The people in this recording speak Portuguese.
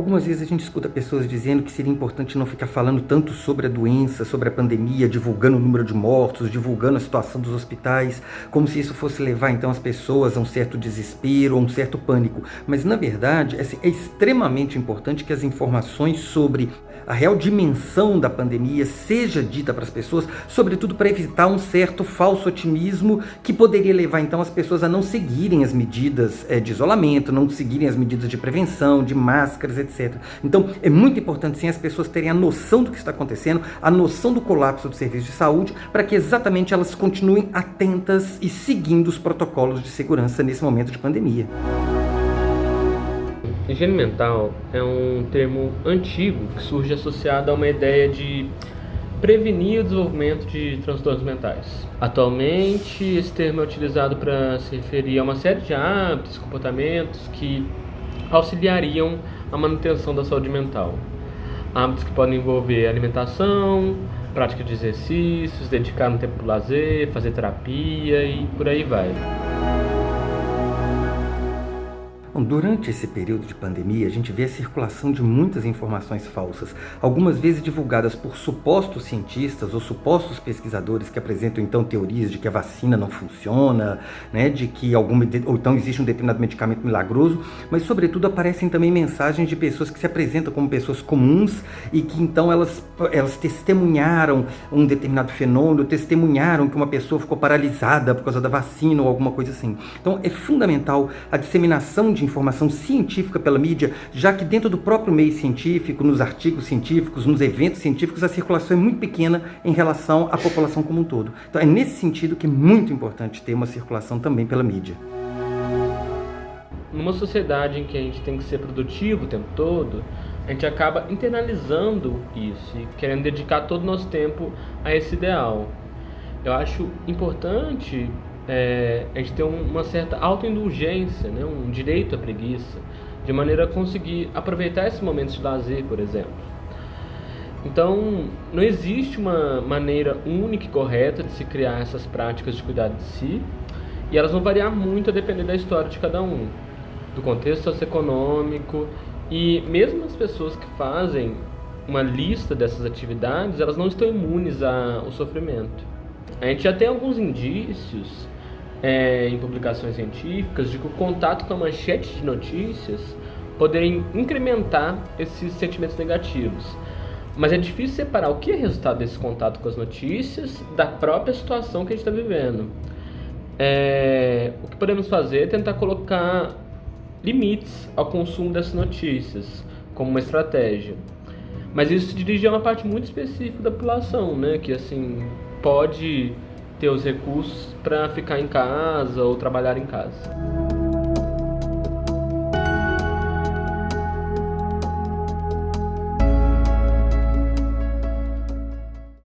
Algumas vezes a gente escuta pessoas dizendo que seria importante não ficar falando tanto sobre a doença, sobre a pandemia, divulgando o número de mortos, divulgando a situação dos hospitais, como se isso fosse levar então as pessoas a um certo desespero, a um certo pânico. Mas na verdade é extremamente importante que as informações sobre a real dimensão da pandemia seja dita para as pessoas, sobretudo para evitar um certo falso otimismo que poderia levar então as pessoas a não seguirem as medidas de isolamento, não seguirem as medidas de prevenção, de máscaras, etc. Então é muito importante sim as pessoas terem a noção do que está acontecendo, a noção do colapso do serviço de saúde, para que exatamente elas continuem atentas e seguindo os protocolos de segurança nesse momento de pandemia. Higiene mental é um termo antigo que surge associado a uma ideia de prevenir o desenvolvimento de transtornos mentais. Atualmente, esse termo é utilizado para se referir a uma série de hábitos e comportamentos que auxiliariam a manutenção da saúde mental. Hábitos que podem envolver alimentação, prática de exercícios, dedicar um tempo para o lazer, fazer terapia e por aí vai. Durante esse período de pandemia, a gente vê a circulação de muitas informações falsas, algumas vezes divulgadas por supostos cientistas ou supostos pesquisadores que apresentam então teorias de que a vacina não funciona, né, de que ou então existe um determinado medicamento milagroso, mas sobretudo aparecem também mensagens de pessoas que se apresentam como pessoas comuns e que então elas testemunharam um determinado fenômeno, testemunharam que uma pessoa ficou paralisada por causa da vacina ou alguma coisa assim. Então é fundamental a disseminação de informação científica pela mídia, já que dentro do próprio meio científico, nos artigos científicos, nos eventos científicos, a circulação é muito pequena em relação à população como um todo. Então é nesse sentido que é muito importante ter uma circulação também pela mídia. Numa sociedade em que a gente tem que ser produtivo o tempo todo, a gente acaba internalizando isso e querendo dedicar todo o nosso tempo a esse ideal. Eu acho importante a gente ter uma certa autoindulgência, né? Um direito à preguiça, de maneira a conseguir aproveitar esses momentos de lazer, por exemplo. Então, não existe uma maneira única e correta de se criar essas práticas de cuidar de si, e elas vão variar muito a depender da história de cada um, do contexto socioeconômico, e mesmo as pessoas que fazem uma lista dessas atividades, elas não estão imunes ao sofrimento. A gente já tem alguns indícios em publicações científicas de que o contato com a manchete de notícias poderia incrementar esses sentimentos negativos. Mas é difícil separar o que é resultado desse contato com as notícias da própria situação que a gente está vivendo. O que podemos fazer é tentar colocar limites ao consumo dessas notícias, como uma estratégia. Mas isso se dirige a uma parte muito específica da população, né? Que assim pode ter os recursos para ficar em casa ou trabalhar em casa.